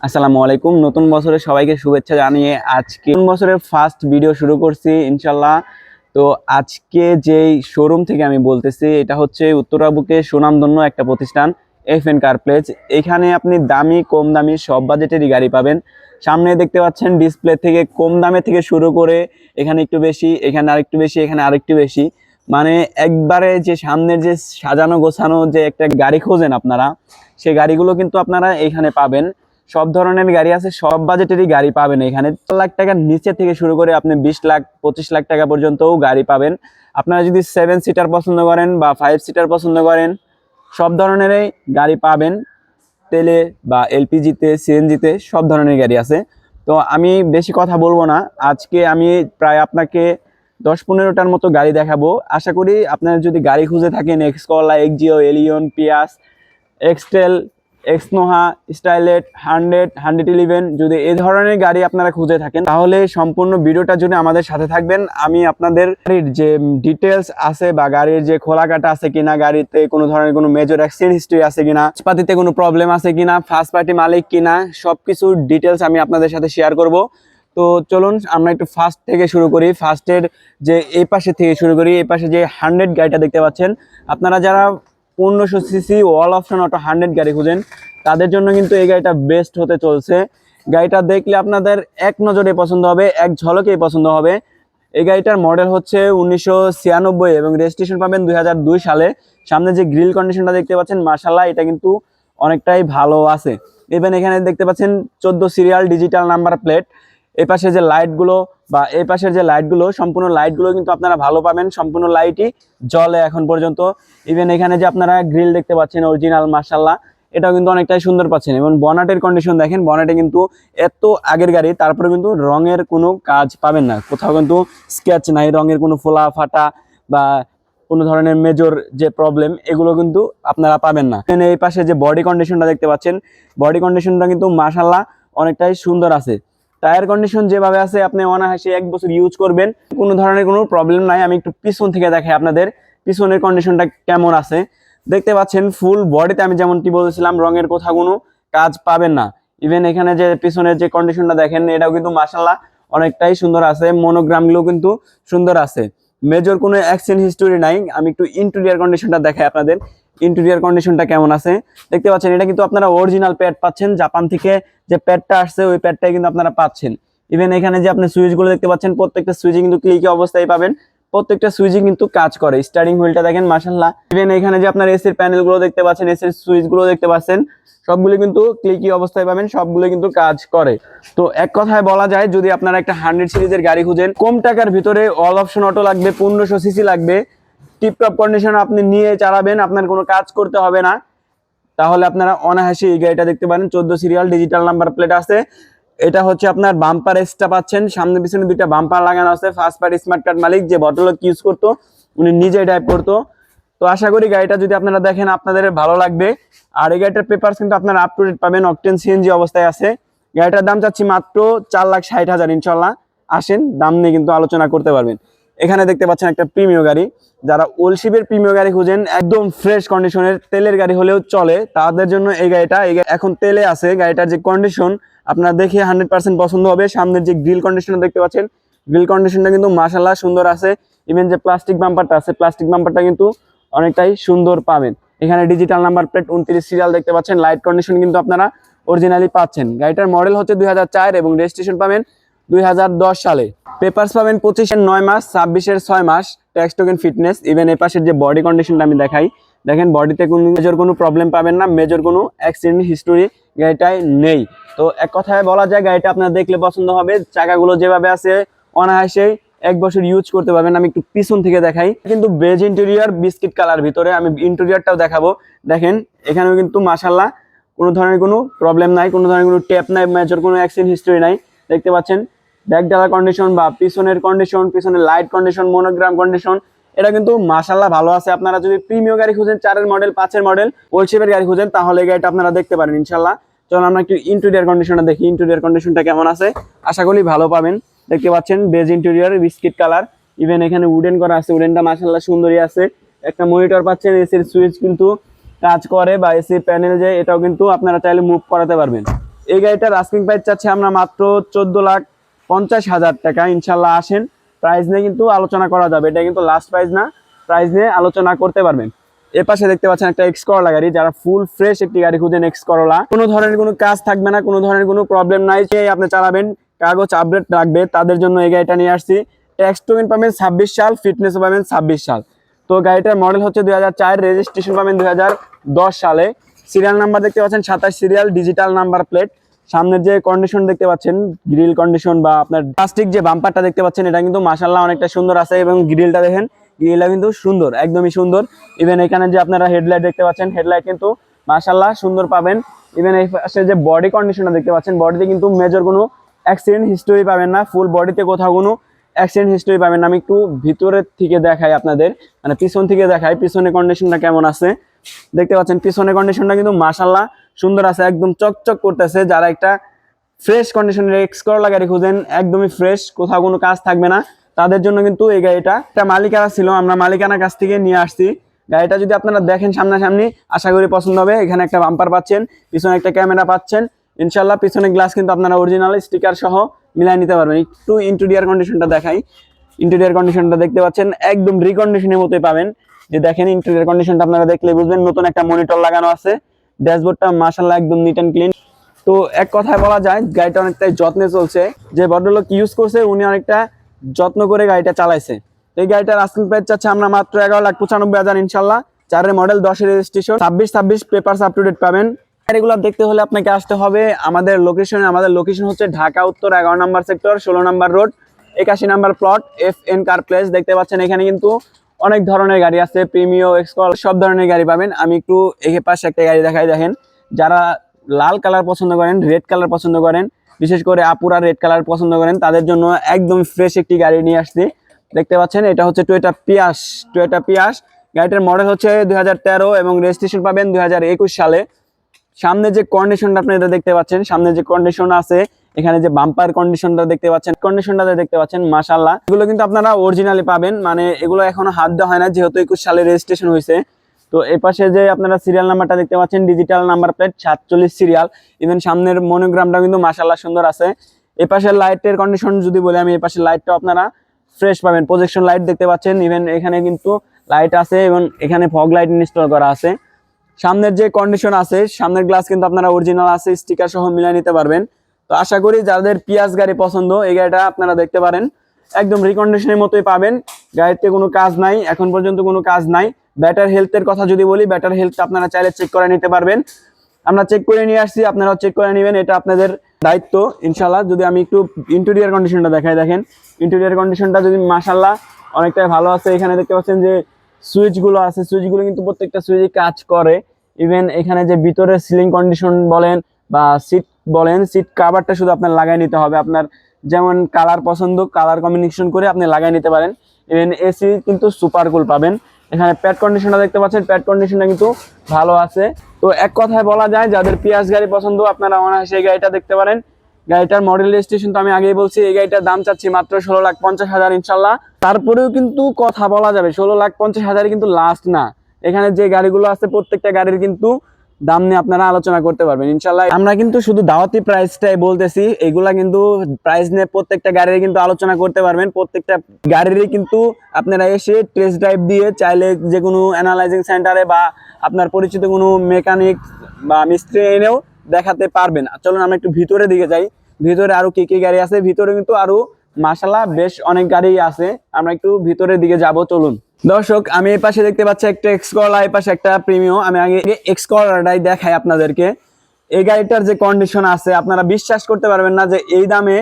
আসসালামু আলাইকুম। নতুন বছরের সবাইকে শুভেচ্ছা জানিয়ে আজকে নতুন বছরের ফার্স্ট ভিডিও শুরু করছি ইনশাল্লাহ। তো আজকে যেই শোরুম থেকে আমি বলতেছি এটা হচ্ছে উত্তরা বুকে সুনামধন্য একটা প্রতিষ্ঠান এফ এন কার প্লেস। এখানে আপনি দামি কম দামি সব বাজেটেরই গাড়ি পাবেন। সামনে দেখতে পাচ্ছেন ডিসপ্লে থেকে কম দামে থেকে শুরু করে এখানে একটু বেশি, এখানে আরেকটু বেশি, এখানে আরেকটু বেশি, মানে একবারে যে সামনের যে সাজানো গোছানো যে একটা গাড়ি খোঁজেন আপনারা, সেই গাড়িগুলো কিন্তু আপনারা এখানে পাবেন। সব ধরনের গাড়ি আছে, সব বাজেটেরই গাড়ি পাবেন এখানে। 4 লাখ টাকার নিচে থেকে শুরু করে আপনি 20 লাখ 25 লাখ টাকা পর্যন্তও গাড়ি পাবেন। আপনারা যদি 7 সিটার পছন্দ করেন বা 5 সিটার পছন্দ করেন, সব ধরনেরই গাড়ি পাবেন। তেলে বা এলপিজিতে, সিএনজিতে সব ধরনের গাড়ি আছে। তো আমি বেশি কথা বলবো না, আজকে আমি প্রায় আপনাকে 10-15টার মতো গাড়ি দেখাবো। আশা করি আপনারা যদি গাড়ি খুঁজে থাকেন, এক্সকলা, এক্সজিও, এলিয়ন, পিয়াস, এক্সটেল, এক্সনোহা, স্টাইলেট, 100, 111, যদি এই ধরনের গাড়ি আপনারা খুঁজে থাকেন তাহলে সম্পূর্ণ ভিডিওটা জুড়ে আমাদের সাথে থাকবেন। আমি আপনাদের গাড়ির যে ডিটেলস আছে বা গাড়ির যে খোলা কাটা আছে কিনা, গাড়িতে কোনো ধরনের কোনো মেজর অ্যাক্সিডেন্ট হিস্ট্রি আছে কিনা, পাতিতে কোনো প্রবলেম আছে কিনা, ফার্স্ট পার্টি মালিক কিনা, সবকিছুর ডিটেলস আমি আপনাদের সাথে শেয়ার করব। তো চলুন আমরা একটু ফার্স্ট থেকে শুরু করি। ফার্স্টের যে এই পাশে থেকে শুরু করি। এই পাশে যে 100 গাড়িটা দেখতে পাচ্ছেন, আপনারা যারা 1500 সিসি ওয়াল অপশন অটো 100 গাড়ি খুঁজেন তাদের জন্য কিন্তু এই গাড়িটা বেস্ট হতে চলছে। গাড়িটা দেখলে আপনাদের এক নজরে পছন্দ হবে, এক ঝলকেই পছন্দ হবে। এই গাড়িটার মডেল হচ্ছে 1996 এবং রেজিস্ট্রেশন পাবেন 2002 সালে। সামনে যে গ্রিল কন্ডিশনটা দেখতে পাচ্ছেন, মার্শাল্লাহ এটা কিন্তু অনেকটাই ভালো আছে। ইভেন এখানে দেখতে পাচ্ছেন 14 সিরিয়াল ডিজিটাল নাম্বার প্লেট। এই পাশে যে লাইটগুলো বা এই পাশের যে লাইটগুলো, সম্পূর্ণ লাইটগুলো কিন্তু আপনারা ভালো পাবেন, সম্পূর্ণ লাইটই জ্বলে এখন পর্যন্ত। ইভেন এখানে যে আপনারা গ্রিল দেখতে পাচ্ছেন অরিজিনাল, মার্শাল্লাহ এটাও কিন্তু অনেকটাই সুন্দর পাচ্ছেন। এবং বনেটের কন্ডিশন দেখেন, বনেটে কিন্তু এত আগের গাড়ি, তারপরে কিন্তু রঙের কোনো কাজ পাবেন না, কোথাও কিন্তু স্কেচ নাই, রঙের কোনো ফোলা ফাটা বা কোনো ধরনের মেজর যে প্রবলেম এগুলো কিন্তু আপনারা পাবেন না। এই পাশে যে বডি কন্ডিশনটা দেখতে পাচ্ছেন, বডি কন্ডিশনটা কিন্তু মাশাআল্লাহ অনেকটাই সুন্দর আছে। টায়ার কন্ডিশন যেভাবে আছে আপনি অনায়াসে 1 বছর ইউজ করবেন, কোনো ধরনের কোনো প্রবলেম নাই। আমি একটু পিছন থেকে দেখাই আপনাদের পিছনের কন্ডিশনটা কেমন আছে। দেখতে পাচ্ছেন ফুল বডিতে আমি যেমনটি বলেছিলাম রঙের কোথাও কোনো কাজ পাবেন না। ইভেন এখানে যে পিছনের যে কন্ডিশনটা দেখেন, এটাও কিন্তু মাশাআল্লাহ অনেকটাই সুন্দর আছে, মনোগ্রামগুলো কিন্তু সুন্দর আছে, মেজর কোনো অ্যাক্সিডেন্ট হিস্টোরি নাই। আমি একটু ইন্টেরিয়র কন্ডিশনটা দেখাই আপনাদের। ইন্টেরিয়র কন্ডিশনটা কেমন আছে দেখতে পাচ্ছেন, এটা কিন্তু আপনারা অরিজিনাল প্যাড পাচ্ছেন, জাপান থেকে যে প্যাডটা আসছে ওই প্যাডটাই কিন্তু আপনারা পাচ্ছেন। ইভেন এখানে যে আপনি সুইচগুলো দেখতে পাচ্ছেন, প্রত্যেকটা সুইচে কিন্তু ক্লিকি অবস্থায় পাবেন, প্রত্যেকটা সুইচই কিন্তু কাজ করে। স্টার্টিং হুইলটা দেখেন মাশাআল্লাহ। ইভেন এখানে যে আপনার এসির প্যানেলগুলো দেখতে পাচ্ছেন, এসির সুইচগুলো দেখতে পাচ্ছেন, সবগুলো কিন্তু ক্লিকি অবস্থায় পাবেন, সবগুলো কিন্তু কাজ করে। তো এক কথায় বলা যায়, যদি আপনারা একটা 100 সিরিজের গাড়ি খুঁজেন, কম টাকার ভিতরে অল অপশন অটো লাগবে, 1500 সিসি লাগবে, টিপটপ কন্ডিশন আপনি নিয়ে চালাবেন, আপনার কোনো কাজ করতে হবে না, তাহলে আপনারা অনায়াসে এই গাড়িটা দেখতে পারেন। 14 সিরিয়াল ডিজিটাল নাম্বার প্লেট আছে। এটা হচ্ছে আপনার বাম্পার এক্সট্রা পাচ্ছেন, সামনে পিছনে দুইটা বাম্পার লাগানো আছে। ফার্স্ট পার্টি স্মার্ট কার্ড মালিক যে ভদ্রলোক ইউজ করতো উনি নিজেই ড্রাইভ করতো। তো আশা করি গাড়িটা যদি আপনারা দেখেন আপনাদের ভালো লাগবে। আর এই গাড়িটার পেপারস কিন্তু আপনারা আপ টু ডেট পাবেন, অকটেন সিএনজি অবস্থায় আছে। গাড়িটার দাম চাচ্ছি মাত্র 4,60,000। ইনশাল্লাহ আসেন, দাম নিয়ে কিন্তু আলোচনা করতে পারবেন। এখানে দেখতে পাচ্ছেন একটা প্রিমিয় গাড়ি, যারা ওলশিপের প্রিমিয় গাড়ি খুঁজেন, একদম ফ্রেশ কন্ডিশনের তেলের গাড়ি হলেও চলে তাদের জন্য এই গাড়িটা। এখন তেলে আছে, গাড়িটার যে কন্ডিশন আপনারা দেখে 100% পছন্দ হবে। সামনের যে গ্রিল কন্ডিশনটা দেখতে পাচ্ছেন, গ্রিল কন্ডিশনটা কিন্তু মাশাআল্লাহ সুন্দর আছে। ইভেন যে প্লাস্টিক বাম্পারটা আছে, প্লাস্টিক বাম্পারটা কিন্তু অনেকটাই সুন্দর পাবেন। এখানে ডিজিটাল নাম্বার প্লেট 29 সিরিয়াল দেখতে পাচ্ছেন, লাইট কন্ডিশন কিন্তু আপনারা অরিজিনালি পাচ্ছেন। গাড়িটার মডেল হচ্ছে 2004 এবং রেজিস্ট্রেশন পাবেন 2010 সালে। পেপারস পাবেন 25-এর 9 মাস, 26-এর 6 মাস, ট্যাক্স টোকেন ফিটনেস। ইভেন এই পাশের যে বডি কন্ডিশনটা আমি দেখাই, দেখেন বডিতে কোনো মেজর কোনো প্রবলেম পাবেন না, মেজর কোনো অ্যাক্সিডেন্ট হিস্টোরি গাড়িটায় নেই। তো এক কথায় বলা যায় গাড়িটা আপনার দেখলে পছন্দ হবে। চাকাগুলো যেভাবে আছে অনায়াসেই 1 বছর ইউজ করতে পারবেন। আমি একটু পিছন থেকে দেখাই, কিন্তু বেজ ইন্টেরিয়র বিস্কিট কালার ভিতরে, আমি ইন্টেরিয়রটাও দেখাবো। দেখেন এখানেও কিন্তু মাশাআল্লাহ কোনো ধরনের কোনো প্রবলেম নাই, কোনো ধরনের কোনো ট্যাপ নাই, মেজর কোনো অ্যাক্সিডেন্ট হিস্টোরি নাই। দেখতে পাচ্ছেন ব্যাক ডালা কন্ডিশন বা পিছনের কন্ডিশন, পিছনের লাইট কন্ডিশন, মনোগ্রাম কন্ডিশন, এটা কিন্তু মাশাআল্লাহ ভালো আছে। আপনারা যদি প্রিমিয়াম গাড়ি খুঁজেন, 4-এর মডেল, 5-এর মডেল, ওল্ড শেপের গাড়ি খুঁজেন, তাহলে এই গাড়িটা আপনারা দেখতে পারেন ইনশাআল্লাহ। চলুন আমরা একটু ইন্টেরিয়র কন্ডিশনটা দেখি, ইন্টেরিয়র কন্ডিশনটা কেমন আছে। আশা করি ভালো পাবেন। দেখতে পাচ্ছেন beige interior biscuit colour. Even এখানে উডেন করা আছে, উডেনটা মাশাআল্লাহ সুন্দরই আছে। একটা মনিটর পাচ্ছেন, এসির সুইচ কিন্তু কাজ করে বা এসি প্যানেল যে এটাও কিন্তু আপনারা চাইলে মুভ করাতে পারবেন। এই গাড়িটার আস্কিং প্রাইস চাচ্ছি আমরা মাত্র 14,50,000 টাকা। ইনশাল্লাহ আসেন, প্রাইস নিয়ে কিন্তু আলোচনা করা যাবে, এটা কিন্তু লাস্ট প্রাইস না, প্রাইস নিয়ে আলোচনা করতে পারবেন। এর পাশে দেখতে পাচ্ছেন একটা এক্স করলা গাড়ি, যারা ফুল ফ্রেশ একটি গাড়ি খুঁজেন এক্স করলা, কোনো ধরনের কোনো কাজ থাকবে না, কোনো ধরনের কোনো প্রবলেম নাই, আপনি চালাবেন, কাগজ আপডেট রাখবে, তাদের জন্য এই গাড়িটা নিয়ে আসছি। ট্যাক্স টোকেন পাবেন 26 সাল, ফিটনেস পাবেন 26 সাল। তো গাড়িটার মডেল হচ্ছে 2004, রেজিস্ট্রেশন পাবেন 2010 সালে। সিরিয়াল নাম্বার দেখতে পাচ্ছেন 27 সিরিয়াল, ডিজিটাল নাম্বার প্লেট। সামনের যে কন্ডিশন দেখতে পাচ্ছেন, গ্রিল কন্ডিশন বা আপনার প্লাস্টিক যে বাম্পারটা দেখতে পাচ্ছেন, এটা কিন্তু মাশাআল্লাহ অনেকটা সুন্দর আছে, এবং গ্রিলটা দেখেন, গ্রিলটা কিন্তু সুন্দর, একদমই সুন্দর। ইভেন এখানে যে আপনারা হেডলাইট দেখতে পাচ্ছেন, হেডলাইট কিন্তু মাশাআল্লাহ সুন্দর পাবেন। ইভেন এই পাশে যে বডি কন্ডিশনটা দেখতে পাচ্ছেন, বডিতে কিন্তু মেজর কোনো অ্যাক্সিডেন্ট হিস্টোরি পাবেন না, ফুল বডিতে কোথাও কোনো অ্যাক্সিডেন্ট হিস্টোরি পাবেন না। আমি একটু ভিতরের থেকে দেখাই আপনাদের, মানে পিছন থেকে দেখাই পিছনের কন্ডিশনটা কেমন আছে। দেখতে পাচ্ছেন পিছনের কন্ডিশনটা কিন্তু মাশাআল্লাহ সুন্দর আছে, একদম চকচক করতেছে। যারা একটা ফ্রেশ কন্ডিশনের এক্স করলা গাড়ি খুঁজেন, একদমই ফ্রেশ, কোথাও কোনো কাজ থাকবে না, তাদের জন্য কিন্তু এই গাড়িটা। একটা মালিকানা ছিল, আমরা মালিকানার কাছ থেকে নিয়ে আসছি। গাড়িটা যদি আপনারা দেখেন সামনাসামনি, আশা করি পছন্দ হবে। এখানে একটা বাম্পার পাচ্ছেন, পিছনে একটা ক্যামেরা পাচ্ছেন, ইনশাল্লাহ পিছনে গ্লাস কিন্তু আপনারা অরিজিনাল স্টিকার সহ মিলাই নিতে পারবেন। একটু ইন্টেরিয়র কন্ডিশনটা দেখাই, ইন্টেরিয়র কন্ডিশনটা দেখতে পাচ্ছেন একদম রিকন্ডিশনের মতোই পাবেন। যে দেখেন ইন্টেরিয়র কন্ডিশনটা আপনারা দেখলে বুঝবেন, নতুন একটা মনিটর লাগানো আছে, ড্যাশবোর্ডটা মাশাআল্লাহ একদম নিট অ্যান্ড ক্লিন। তো এক কথায় বলা যায় গাড়িটা অনেকটাই যত্নে চলছে, যে ভদ্রলোক ইউজ করছে উনি অনেকটা যত্ন করে গাড়িটা চালাইছে। এই গাড়িটার আস্কিং প্রাইস চাচ্ছে আমরা মাত্র 11,95,000 ইনশাল্লাহ। 4 model, 10 registration, 26 papers up to date পাবেন। গাড়িগুলো দেখতে হলে আপনাকে আসতে হবে আমাদের লোকেশনে। আমাদের লোকেশন হচ্ছে ঢাকা উত্তর 11 নম্বর সেক্টর, 16 নম্বর রোড, 81 নম্বর প্লট, FN কার প্লেস। দেখতে পাচ্ছেন এখানে কিন্তু অনেক ধরনের গাড়ি আছে, প্রিমিও, এক্সকল, সব ধরনের গাড়ি পাবেন। আমি একটু এর পাশে একটা গাড়ি দেখাই, দেখেন। যারা লাল কালার পছন্দ করেন, রেড কালার পছন্দ করেন, বিশেষ করে আপুরা রেড কালার পছন্দ করেন, তাদের জন্য একদম ফ্রেশ একটি গাড়ি নিয়ে আসছি। দেখতে পাচ্ছেন এটা হচ্ছে টয়োটা পিয়াস। গাড়িটার মডেল হচ্ছে 2013 এবং রেজিস্ট্রেশন পাবেন 2021 সালে। সামনে যে কন্ডিশনটা আপনি এটা দেখতে পাচ্ছেন, সামনে যে কন্ডিশন আছে, এখানে যে বাম্পার কন্ডিশনটা দেখতে পাচ্ছেন, কন্ডিশনটা দেখতে পাচ্ছেন মাশাআল্লাহ, এগুলো কিন্তু আপনারা অরিজিনালি পাবেন, মানে এগুলো এখনো হাত দেওয়া হয় না, যেহেতু 21 সালে রেজিস্ট্রেশন হয়েছে। তো এই পাশে যে আপনারা সিরিয়াল নাম্বারটা দেখতে পাচ্ছেন, digital number plate, 47 serial. Even সামনের মনোগ্রামটা কিন্তু মাশাআল্লাহ সুন্দর আছে। এই পাশের লাইটের কন্ডিশন যদি বলি আমি, এই পাশের লাইটটা আপনারা ফ্রেশ পাবেন, প্রজেকশন লাইট দেখতে পাচ্ছেন। ইভেন এখানে কিন্তু লাইট আছে এবং এখানে ফগ লাইট ইনস্টল করা আছে। সামনের যে কন্ডিশন আছে, সামনের গ্লাস কিন্তু আপনারা অরিজিনাল আছে, স্টিকার সহ মিলিয়ে নিতে পারবেন। তো আশা করি যাদের পিয়াজ গাড়ি পছন্দ, এই গাড়িটা আপনারা দেখতে পারেন, একদম রিকন্ডিশনের মতোই পাবেন। গাড়িতে কোনো কাজ নাই, এখন পর্যন্ত কোনো কাজ নাই। ব্যাটার হেলথের কথা যদি বলি, ব্যাটার হেলথ আপনারা চাইলে চেক করে নিতে পারবেন, আমরা চেক করে নিয়ে আসছি, আপনারাও চেক করে নেবেন, এটা আপনাদের দায়িত্ব ইনশাল্লাহ। যদি আমি একটু ইন্টেরিয়র কন্ডিশনটা দেখাই, দেখেন ইন্টেরিয়র কন্ডিশনটা যদি মাশাআল্লাহ অনেকটাই ভালো আছে। এখানে দেখতে পাচ্ছেন যে সুইচগুলো আছে, সুইচগুলো কিন্তু প্রত্যেকটা সুইচে কাজ করে। ইভেন এখানে যে ভিতরের সিলিং কন্ডিশন বলেন বা সিট বলেন, সিট কাভারটা শুধু আপনার লাগাই নিতে হবে, আপনার যেমন কালার পছন্দ, কালার কম্বিনেশন করে আপনি লাগাই নিতে পারেন। ইভেন এসি কিন্তু সুপার কুল পাবেন। এখানে প্যাড কন্ডিশনটা দেখতে পাচ্ছেন, প্যাড কন্ডিশনটা কিন্তু ভালো আছে। তো এক কথায় বলা যায় যাদের পিয়াজ গাড়ি পছন্দ, আপনারা অনায়াসে এই গাড়িটা দেখতে পারেন। গাড়িটার মডেল রেজিস্ট্রেশন তো আমি আগেই বলছি, এই গাড়িটার দাম চাচ্ছি মাত্র 16,50,000 ইনশাল্লাহ। তারপরেও কিন্তু কথা বলা যাবে, 16,50,000 কিন্তু লাস্ট না। এখানে যে গাড়িগুলো আছে প্রত্যেকটা গাড়ির কিন্তু দাম নিয়ে আপনারা আলোচনা করতে পারবেন ইনশাল্লাহ। আমরা কিন্তু শুধু দাওয়াতি প্রাইসটাই বলতেছি, এগুলা কিন্তু প্রাইস নিয়ে প্রত্যেকটা গাড়ির কিন্তু আলোচনা করতে পারবেন। প্রত্যেকটা গাড়িরই কিন্তু আপনারা এসে টেস্ট ড্রাইভ দিয়ে চাইলে যে কোনো অ্যানালাইজিং সেন্টারে বা আপনার পরিচিত কোনো মেকানিক বা মিস্ত্রি এনেও দেখাতে পারবেন। চলুন আমরা একটু ভিতরে দিকে যাই, ভিতরে আরো কি কি গাড়ি আছে। ভিতরে কিন্তু আরো মাশাআল্লাহ বেশ অনেক গাড়ি আছে, আমরা একটু ভিতরের দিকে যাব চলুন। দর্শক আমি এই পাশে দেখতে পাচ্ছি একটা এক্স করলা, এই পাশে একটা প্রিমিও। আমি আগে এক্স করলাটাই দেখাই আপনাদেরকে। এই গাড়িটার যে কন্ডিশন আছে, আপনারা বিশ্বাস করতে পারবেন না যে এই দামে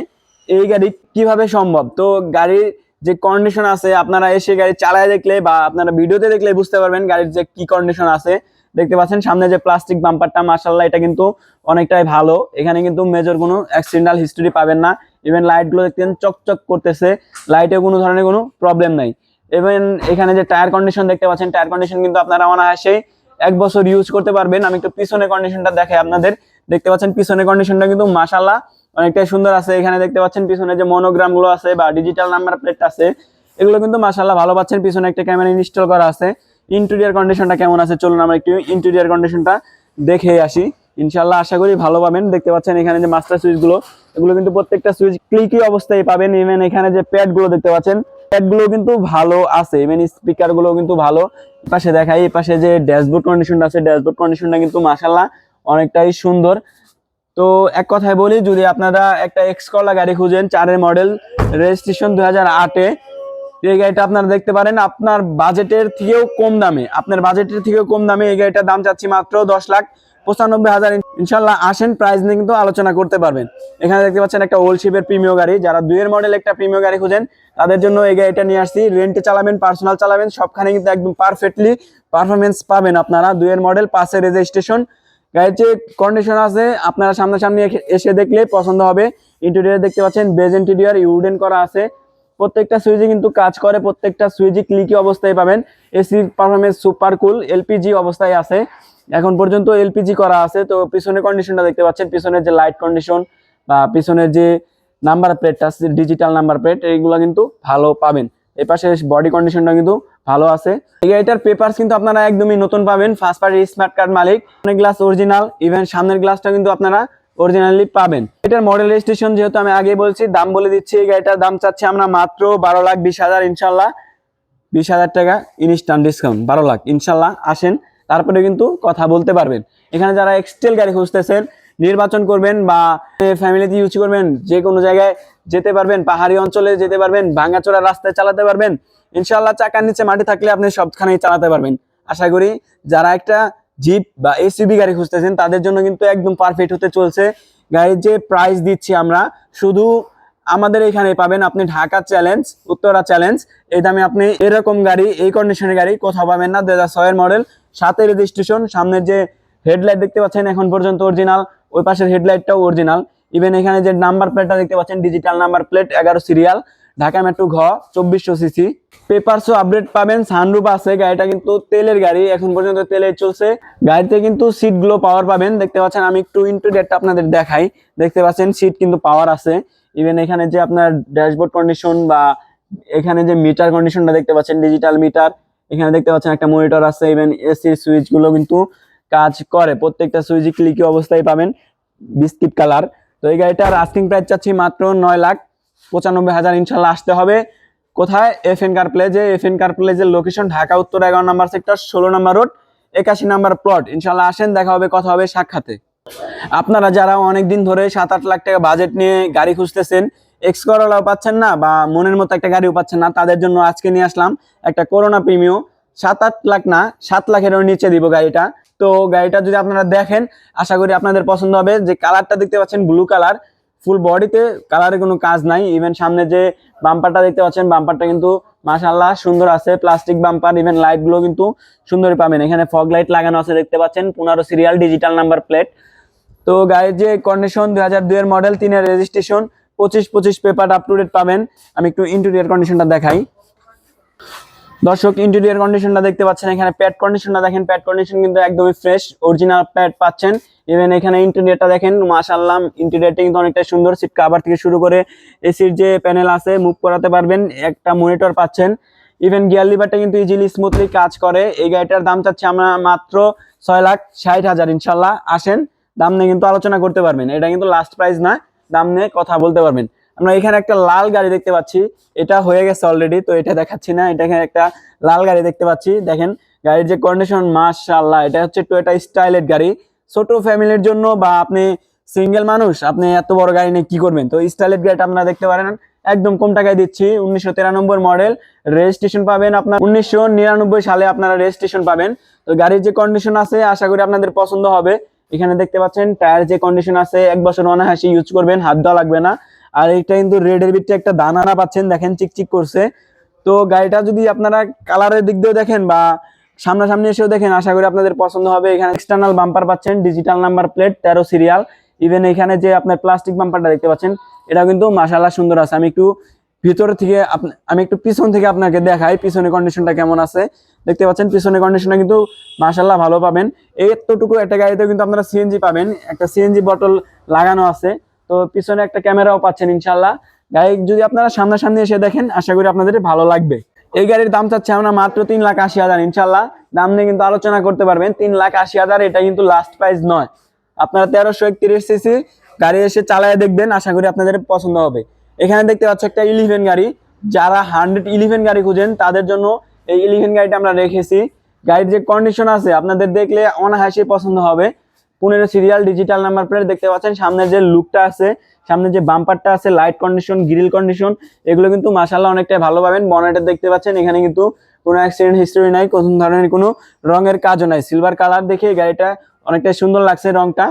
এই গাড়ি কিভাবে সম্ভব। তো গাড়ির যে কন্ডিশন আছে, আপনারা এসে গাড়ি চালায় দেখলে বা আপনারা ভিডিওতে দেখলে বুঝতে পারবেন গাড়ির যে কি কন্ডিশন আছে। দেখতে পাচ্ছেন সামনে যে প্লাস্টিক বাম্পারটা, মাশাআল্লাহ এটা কিন্তু অনেকটাই ভালো। এখানে কিন্তু মেজর কোনো অ্যাক্সিডেন্টাল হিস্টরি পাবেন না। ইভেন লাইটগুলো দেখতেন চকচক করতেছে, লাইটে কোনো ধরনের কোনো প্রবলেম নাই। ইভেন এখানে যে টায়ার কন্ডিশন দেখতে পাচ্ছেন, টায়ার কন্ডিশন কিন্তু আপনারা অনায়াসে 1 বছর ইউজ করতে পারবেন। আমি একটু পিছনের কন্ডিশনটা দেখাই আপনাদের। দেখতে পাচ্ছেন পিছনের কন্ডিশনটা কিন্তু মাশাআল্লাহ অনেকটাই সুন্দর আছে। এখানে দেখতে পাচ্ছেন পিছনে যে মনোগ্রাম গুলো আছে বা ডিজিটাল নাম্বার প্লেট আছে, এগুলো কিন্তু মাশাআল্লাহ ভালো পাচ্ছেন। পিছনে একটা ক্যামেরা ইনস্টল করা আছে। ইন্টেরিয়র কন্ডিশনটা কেমন আছে চলুন আমরা একটু ইন্টেরিয়র কন্ডিশনটা দেখে আসি। ইনশাল্লাহ আশা করি ভালো পাবেন। দেখতে পাচ্ছেন এখানে যে মাস্টার সুইচ গুলো, এগুলো কিন্তু প্রত্যেকটা সুইচ ক্লিকই অবস্থায় পাবেন। ইভেন এখানে যে প্যাড গুলো দেখতে পাচ্ছেন, প্যাড গুলো কিন্তু ভালো আছে, ইভেন স্পিকার গুলো কিন্তু ভালো। পাশে দেখাই, এই পাশে যে ড্যাশবোর্ড কন্ডিশনটা আছে, ড্যাশবোর্ড কন্ডিশনটা কিন্তু মাশাআল্লাহ অনেকটাই সুন্দর। তো এক কথায় বলি, যদি আপনারা একটা এক্স করলা গাড়ি খুঁজেন 4 মডেল, রেজিস্ট্রেশন 2008-এ, এই গাড়িটা আপনারা দেখতে পারেন আপনার বাজেটের থেকেও কম দামে। আপনার বাজেটের থেকেও কম দামে এই গাড়িটার দাম চাচ্ছি মাত্র 10,95,000। ইনশাল্লাহ আসেন, প্রাইস নিয়ে কিন্তু আলোচনা করতে পারবেন। এখানে দেখতে পাচ্ছেন একটা ওল্ড শিপের প্রিমিয় গাড়ি। যারা 2 মডেল একটা প্রিমিয় গাড়ি খুঁজেন তাদের জন্য এই গাড়িটা নিয়ে আসছি। রেন্টে চালাবেন, পার্সোনাল চালাবেন, সবখানে কিন্তু একদম পারফেক্টলি পারফরমেন্স পাবেন আপনারা। 2 মডেল, 5-এর রেজিস্ট্রেশন। গাড়ির যে কন্ডিশন আছে আপনারা সামনাসামনি এসে দেখলে পছন্দ হবে। ইন্টেরিয়র দেখতে পাচ্ছেন বেজ ইন্টেরিয়র, ইউডেন করা আছে। প্রত্যেকটা সুইচে কিন্তু কাজ করে, প্রত্যেকটা সুইচে ক্লিকি অবস্থায় পাবেন। AC performance super cool, LPG অবস্থায় আছে, এখন পর্যন্ত এলপিজি করা আছে। তো পিছনের কন্ডিশনটা দেখতে পাচ্ছেন, পিছনের যে লাইট কন্ডিশন বা পিছনের যে নাম্বার প্লেটটা আছে, ডিজিটাল নাম্বার প্লেট, এইগুলো কিন্তু ভালো পাবেন। এই পাশে বডি কন্ডিশনটা কিন্তু ভালো আছে। এই গাড়িটার পেপারস কিন্তু আপনারা একদমই নতুন পাবেন, ফার্স্ট পার্টি স্মার্ট কার্ড মালিক, অনেক গ্লাস অরিজিনাল, ইভেন সামনের গ্লাসটা কিন্তু আপনারা অরিজিনালি পাবেন। এটার মডেল রেজিস্ট্রেশন যেহেতু আমি আগে বলছি, দাম বলে দিচ্ছি। এই গাড়িটার দাম চাচ্ছি আমরা মাত্র 12,20,000। ইনশাল্লাহ 20,000 টাকা ইনস্ট্যান্ট ডিসকাউন্ট, 12 লাখ। ইনশাল্লাহ আসেন, তারপরে কিন্তু কথা বলতে পারবেন। এখানে যারা এক্সটেল গাড়ি খুঁজতেছেন, নির্বাচন করবেন বা ফ্যামিলিতে ইউজ করবেন, যে কোনো জায়গায় যেতে পারবেন, পাহাড়ি অঞ্চলে যেতে পারবেন, ভাঙাচোরা রাস্তায় চালাতে পারবেন, ইনশাল্লাহ চাকার নিচে মাটি থাকলে আপনি সবখানেই চালাতে পারবেন। আশা করি যারা একটা জিপ বা এসইউভি গাড়ি খুঁজতেছেন তাদের জন্য কিন্তু একদম পারফেক্ট হতে চলছে। গাড়ির যে প্রাইস দিচ্ছি আমরা, শুধু আমাদের এখানে পাবেন আপনি ঢাকা চ্যালেঞ্জ, উত্তরা চ্যালেঞ্জ, এই দামে আপনি এরকম গাড়ি, এই কন্ডিশনের গাড়ি কোথাও পাবেন না। 2006-এর মডেল, 7-এর রেজিস্ট্রেশন। সামনের যে হেডলাইট দেখতে পাচ্ছেন এখন পর্যন্ত অরিজিনাল, ওই পাশের হেডলাইটটাও অরিজিনাল। ইভেন এখানে যে নাম্বার প্লেটটা দেখতে পাচ্ছেন, digital number plate, 11 serial, Dhaka metro ঘ, 2400 সিসি। পেপারসও আপডেট পাবেন, সানরুফ আছে। গাড়িটা কিন্তু তেলের গাড়ি, এখন পর্যন্ত তেলে চলছে। গাড়িতে কিন্তু সিট গুলো পাওয়ার পাবেন, দেখতে পাচ্ছেন। আমি একটু ইন্টেরিয়রটা আপনাদের দেখাই, দেখতে পাচ্ছেন সিট কিন্তু পাওয়ার আছে। ইভেন এখানে যে আপনার ড্যাশবোর্ড কন্ডিশন বা এখানে যে মিটার কন্ডিশনটা দেখতে পাচ্ছেন, ডিজিটাল মিটার, এখানে দেখতে পাচ্ছেন একটা মনিটর আছে। ইভেন এসির সুইচ গুলো কিন্তু কাজ করে, প্রত্যেকটা সুইচ ক্লিকি অবস্থায় পাবেন, বিস্কিট কালার। তো এই গাড়িটার আস্কিং প্রাইস চাচ্ছি মাত্র 9,95,000। ইনশাল্লাহ আসতে হবে কোথায়? এফএন কার প্লেজে। এফএন কার প্লেজের লোকেশন ঢাকা উত্তর 11 নম্বর সেক্টর, 16 নম্বর রোড, 81 নম্বর প্লট। ইনশাল্লাহ আসেন, দেখা হবে, কথা হবে সাক্ষাতে। আপনারা যারা অনেকদিন ধরে 7-8 লাখ টাকা বাজেট নিয়ে গাড়ি খুঁজতেছেন, এক্স করলাও পাচ্ছেন না বা মনের মতো একটা গাড়িও পাচ্ছেন না, তাদের জন্য আজকে নিয়ে আসলাম একটা করোনা প্রিমিও। 7-8 লাখ না, 7 লাখেরও নিচে দিব গাড়িটা। তো গাড়িটা যদি আপনারা দেখেন, আশা করি আপনাদের পছন্দ হবে। যে কালারটা দেখতে পাচ্ছেন ব্লু কালার, ফুল বডিতে কালারে কোনো কাজ নাই। ইভেন সামনে যে বাম্পারটা দেখতে পাচ্ছেন, বাম্পারটা কিন্তু মাশাআল্লাহ সুন্দর আছে, প্লাস্টিক বাম্পার। ইভেন লাইট গুলো কিন্তু সুন্দরই পাবেন। এখানে ফগ লাইট লাগানো আছে, দেখতে পাচ্ছেন, 15 সিরিয়াল, ডিজিটাল নাম্বার প্লেট। তো গাড়ির যে কন্ডিশন, 2002-এর মডেল, 3-এর registration, 25 paper up to date পাবেন। আমি একটু ইন্টেরিয়র কন্ডিশনটা দেখাই দর্শক। ইন্টেরিয়র কন্ডিশনটা দেখতে পাচ্ছেন, এখানে প্যাড কন্ডিশনটা দেখেন, প্যাড কন্ডিশন কিন্তু একদমই ফ্রেশ, অরিজিনাল প্যাড পাচ্ছেন। ইভেন এখানে ইন্টেরিয়রটা দেখেন, মাশাআল্লাহ ইন্টেরিয়রটা কিন্তু অনেকটা সুন্দর। সিট কভার থেকে শুরু করে এসির যে প্যানেল আছে মুভ করাতে পারবেন, একটা মনিটর পাচ্ছেন। ইভেন গিয়ার লিভারটা কিন্তু ইজিলি স্মুথলি কাজ করে। এই গাড়িটার দাম চাচ্ছি আমরা মাত্র 6,60,000। ইনশাল্লাহ আসেন, দাম নিয়ে কিন্তু আলোচনা করতে পারবেন। এটা কিন্তু লাস্ট প্রাইস না, দাম নিয়ে কথা বলতে পারবেন। আমরা এখানে একটা লাল গাড়ি দেখতে পাচ্ছি, এটা হয়ে গেছে অলরেডি, তো এটা দেখাচ্ছি না। এটা এখানে একটা লাল গাড়ি দেখতে পাচ্ছি, দেখেন গাড়ির যে কন্ডিশন, মাশাআল্লাহ। এটা হচ্ছে টয়োটা স্টাইলের গাড়ি, ছোট ফ্যামিলির জন্য বা আপনি সিঙ্গেল মানুষ, আপনি এত বড় গাড়ি নিয়ে কি করবেন? তো স্টাইলের গাড়িটা আপনারা দেখতে পারেন, একদম কম টাকায় দিচ্ছি। 1993 মডেল, রেজিস্ট্রেশন পাবেন আপনার 1999 সালে আপনারা রেজিস্ট্রেশন পাবেন। তো গাড়ির যে কন্ডিশন আছে আশা করি আপনাদের পছন্দ হবে। এখানে দেখতে পাচ্ছেন টায়ার যে কন্ডিশন আছে, 1 বছর অনায়াসে ইউজ করবেন, হাত দেওয়া লাগবে না। আর এটা কিন্তু রেডের ভিতরে একটা দানা পাচ্ছেন, দেখেন চিকচিক করছে। তো গাড়িটা যদি আপনারা কালারের দিক দিয়েও দেখেন বা সামনাসামনি এসেও দেখেন, আশা করি আপনাদের পছন্দ হবে। এখানে এক্সটার্নাল বাম্পার পাচ্ছেন, digital number plate, 13 serial. Even এখানে যে আপনার প্লাস্টিক বাম্পারটা দেখতে পাচ্ছেন, এটা কিন্তু মাশাআল্লাহ সুন্দর আছে। আমি একটু ভিতর থেকে আমি একটু পিছন থেকে আপনাকে দেখাই পিছনের কন্ডিশনটা কেমন আছে। দেখতে পাচ্ছেন পিছনের কন্ডিশনটা কিন্তু মাশাআল্লাহ ভালো পাবেন। এতটুকু একটা গাড়িতে কিন্তু আপনারা সিএনজি পাবেন, একটা সিএনজি বটল লাগানো আছে। তো পিছনে একটা ক্যামেরাও পাচ্ছেন ইনশাআল্লাহ। গাড়ি যদি আপনারা সামনাসামনি এসে দেখেন, আশা করি আপনাদের ভালো লাগবে। এই গাড়ির দাম চাচ্ছি আমরা মাত্র 3,80,000। ইনশাআল্লাহ দাম নিয়ে কিন্তু আলোচনা করতে পারবেন। 3,80,000 এটা কিন্তু লাস্ট প্রাইস নয়। আপনারা 1331 সিসি গাড়ি এসে চালায় দেখবেন, আশা করি আপনাদের পছন্দ হবে। এখানে দেখতে পাচ্ছ একটা 11 গাড়ি, যারা 111 গাড়ি খুঁজেন তাদের জন্য এই 11 গাড়িটা আমরা রেখেছি। গাড়ির যে কন্ডিশন আছে আপনাদের দেখলে অনায়াসে পছন্দ হবে। 15 সিরিয়াল ডিজিটাল নাম্বার প্লেট দেখতে পাচ্ছেন, সামনের যে লুকটা আছে, সামনে যে বাম্পারটা আছে, লাইট কন্ডিশন, গ্রিল কন্ডিশন, এগুলো কিন্তু মাশাআল্লাহ অনেকটাই ভালো পাবেন। বনেটে দেখতে পাচ্ছেন এখানে কিন্তু কোনো অ্যাক্সিডেন্ট হিস্টরি নাই, কোন ধরনের কোনো রঙের কাজও নাই। সিলভার কালার দেখে গাড়িটা অনেকটাই সুন্দর লাগছে রংটা।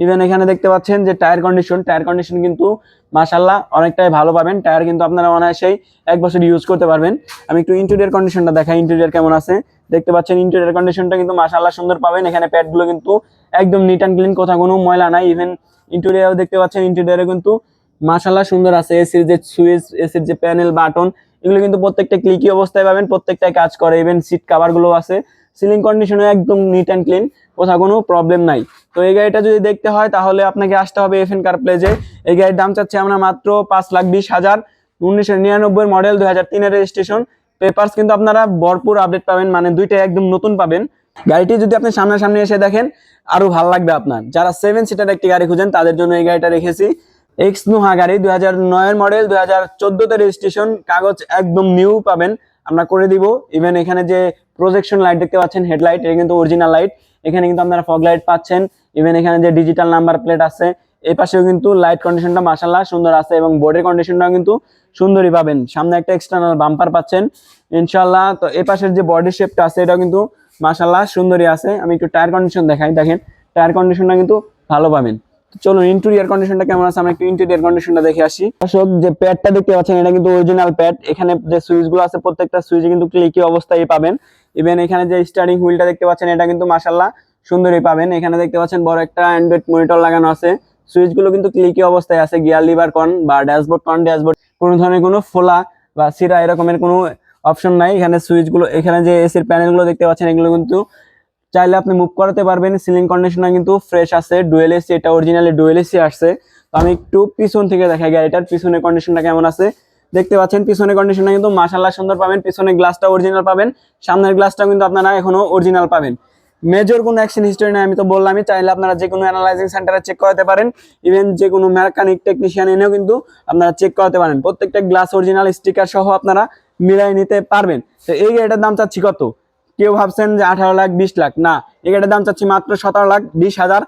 ইভেন এখানে দেখতে পাচ্ছেন যে টায়ার কন্ডিশন কিন্তু মাশাআল্লাহ অনেকটাই ভালো পাবেন। টায়ার কিন্তু আপনারা অনায়াসেই 1 বছর ইউজ করতে পারবেন। আমি একটু ইন্টেরিয়র কন্ডিশনটা দেখাই, ইন্টেরিয়র কেমন আছে দেখতে পাচ্ছেন। ইন্টেরিয়র কন্ডিশনটা কিন্তু মাশাআল্লাহ সুন্দর পাবেন। এখানে প্যাডগুলো কিন্তু একদম নিট অ্যান্ড ক্লিন, কোথাও কোনো ময়লা নাই। ইভেন ইন্টেরিয়র দেখতে পাচ্ছেন, ইন্টেরিয়রে কিন্তু মাশাআল্লাহ সুন্দর আছে। এসির যে সুইচ, এসির যে প্যানেল, বাটন, এগুলো কিন্তু প্রত্যেকটা ক্লিকি অবস্থায় পাবেন, প্রত্যেকটাই কাজ করে। ইভেন সিট কাভার গুলো আছে, সিলিং কন্ডিশনে একদম নিট অ্যান্ড ক্লিন, কোথাও কোনো প্রবলেম নাই। তো এই গাড়িটা যদি দেখতে হয় তাহলে আপনাকে আসতে হবে এফএন কার প্লেজে। এই গাড়ির দাম চাচ্ছি আমরা মাত্র 5,20,000। 1999 মডেল, 2003 এর রেজিস্ট্রেশন। পেপারস কিন্তু আপনারা ভরপুর আপডেট পাবেন, মানে দুইটাই একদম নতুন পাবেন। গাড়িটি যদি আপনি সামনাসামনি এসে দেখেন আরো ভালো লাগবে আপনার। যারা 7 সিটার একটি গাড়ি খুঁজেন তাদের জন্য এই গাড়িটা রেখেছি। এক্স নোহা গাড়ি, 2009 মডেল, 2014 তে রেজিস্ট্রেশন, কাগজ একদম নিউ পাবেন, আমরা করে দিব। ইভেন এখানে যে প্রজেকশন লাইট দেখতে পাচ্ছেন, হেডলাইট, এটা কিন্তু অরিজিনাল লাইট। এখানে কিন্তু আপনারা ফগ লাইট পাচ্ছেন। ইভেন এখানে যে ডিজিটাল নাম্বার প্লেট আছে, এই পাশেও কিন্তু লাইট কন্ডিশনটা মাশাআল্লাহ সুন্দর আছে, এবং বোর্ডের কন্ডিশনটাও কিন্তু সুন্দরই পাবেন। সামনে একটা এক্সটার্নাল বাম্পার পাচ্ছেন ইনশাআল্লাহ। তো এই পাশের যে বডি শেপটা আছে এটাও কিন্তু মাশাআল্লাহ সুন্দরই আছে। আমি একটু টায়ার কন্ডিশন দেখাই, দেখেন টায়ার কন্ডিশনটা কিন্তু ভালো পাবেন। চলুন ইন্টেরিয়র কন্ডিশনটা কেমন আছে আমরা একটু ইন্টেরিয়র কন্ডিশনটা দেখে আসি। দর্শক, যে প্যাডটা দেখতে পাচ্ছেন এটা কিন্তু অরিজিনাল প্যাড। এখানে যে সুইচগুলো আছে প্রত্যেকটা সুইচে কিন্তু ক্লিকি অবস্থায় পাবেন। ইভেন এখানে যে স্টিয়ারিং হুইলটা দেখতে পাচ্ছেন এটা কিন্তু মাশাআল্লাহ সুন্দরই পাবেন। এখানে দেখতে পাচ্ছেন বড় একটা অ্যান্ড্রয়েড মনিটর লাগানো আছে। সুইচগুলো কিন্তু ক্লিকি অবস্থায় আছে। গিয়ার লিভার বা ড্যাশবোর্ড কোনো ধরনের কোনো ফোলা বা সিরা এরকমের কোনো অপশন নাই। এখানে সুইচগুলো, এখানে যে এসির প্যানেলগুলো দেখতে পাচ্ছেন এগুলো কিন্তু চাইলে আপনি মুভ করাতে পারবেন। সিলিং কন্ডিশনটা কিন্তু ফ্রেশ আছে, ডুয়েল এসি, এটা অরিজিনালি ডুয়েল এসি আসছে। তো আমি একটু পিছন থেকে দেখাই গাড়িটার পিছনের কন্ডিশনটা কেমন আছে। দেখতে পাচ্ছেন পিছনের কন্ডিশনটা কিন্তু মাশাআল্লাহ সুন্দর পাবেন। পিছনের গ্লাসটা অরিজিনাল পাবেন, সামনের গ্লাসটাও কিন্তু আপনারা এখনো অরিজিনাল পাবেন। মেজর কোনো অ্যাক্সিডেন্ট হিস্টরি নাই, আমি তো বললামই। চাইলে আপনারা যে কোনো অ্যানালাইজিং সেন্টারে চেক করাতে পারেন। ইভেন যে কোনো মেকানিক টেকনিশিয়ান এনেও কিন্তু আপনারা চেক করাতে পারেন। প্রত্যেকটা গ্লাস অরিজিনাল, স্টিকার সহ আপনারা মিলাই নিতে পারবেন। তো এই গাড়িটার দাম চাচ্ছি কত? কেউ ভাবছেন যে 18 লাখ 20 লাখ, না, এই গাড়িটার দাম চাচ্ছি মাত্র 17,20,000।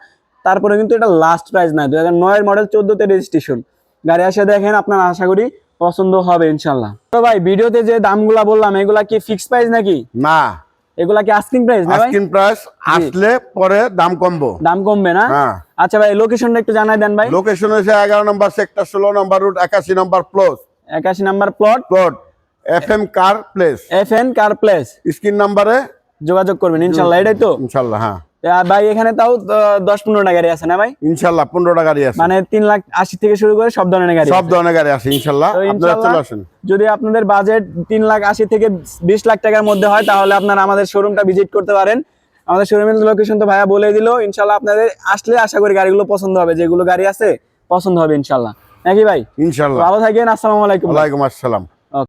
তারপরে কিন্তু এটা লাস্ট প্রাইস না, 2009 মডেল, 14 তে রেজিস্ট্রেশন। গাড়ি এসে দেখেন, আপনার আশা করি পছন্দ হবে ইনশাল্লাহ। তো ভাই, ভিডিওতে যে দামগুলা বললাম এগুলা কি ফিক্স প্রাইস নাকি? না, এগুলা কি আস্কিং প্রাইস না ভাই? আস্কিং প্রাইস, আসলে পরে দাম কমবো। দাম কমবে না? হ্যাঁ। আচ্ছা ভাই, লোকেশনটা একটু জানাই দেন ভাই। লোকেশন হচ্ছে 11 নম্বর সেক্টর, 16 নম্বর রুট, 81 নম্বর plot. 81 number plot, FM car place. FN car place. Screen নাম্বারে যোগাযোগ করবেন ইনশাল্লাহ, এটাই তো? ইনশাল্লাহ, হ্যাঁ। ভাই এখানে তাও 10-15টা গাড়ি আছে না ভাই? ইনশাল্লাহ 15টা গাড়ি আছে, মানে 3,80,000 থেকে শুরু করে সব ধরনের গাড়ি, সব ধরনের গাড়ি আছে ইনশাল্লাহ। তো আপনারা চলে আসেন। যদি আপনাদের বাজেট 3,80,000 থেকে 20 লাখ টাকার মধ্যে হয় তাহলে আপনারা আমাদের শোরুমটা ভিজিট করতে পারেন। আমাদের শোরুমের লোকেশন তো ভাইয়া বলে দিল। ইনশাল্লাহ আপনাদের আসলে আশা করি গাড়িগুলো পছন্দ হবে, যেগুলো গাড়ি আছে পছন্দ হবে ইনশাল্লাহ, নাকি ভাই? ইনশাল্লাহ। ভালো থাকেন, আসসালামু আলাইকুম। ওয়ালাইকুম আসসালাম।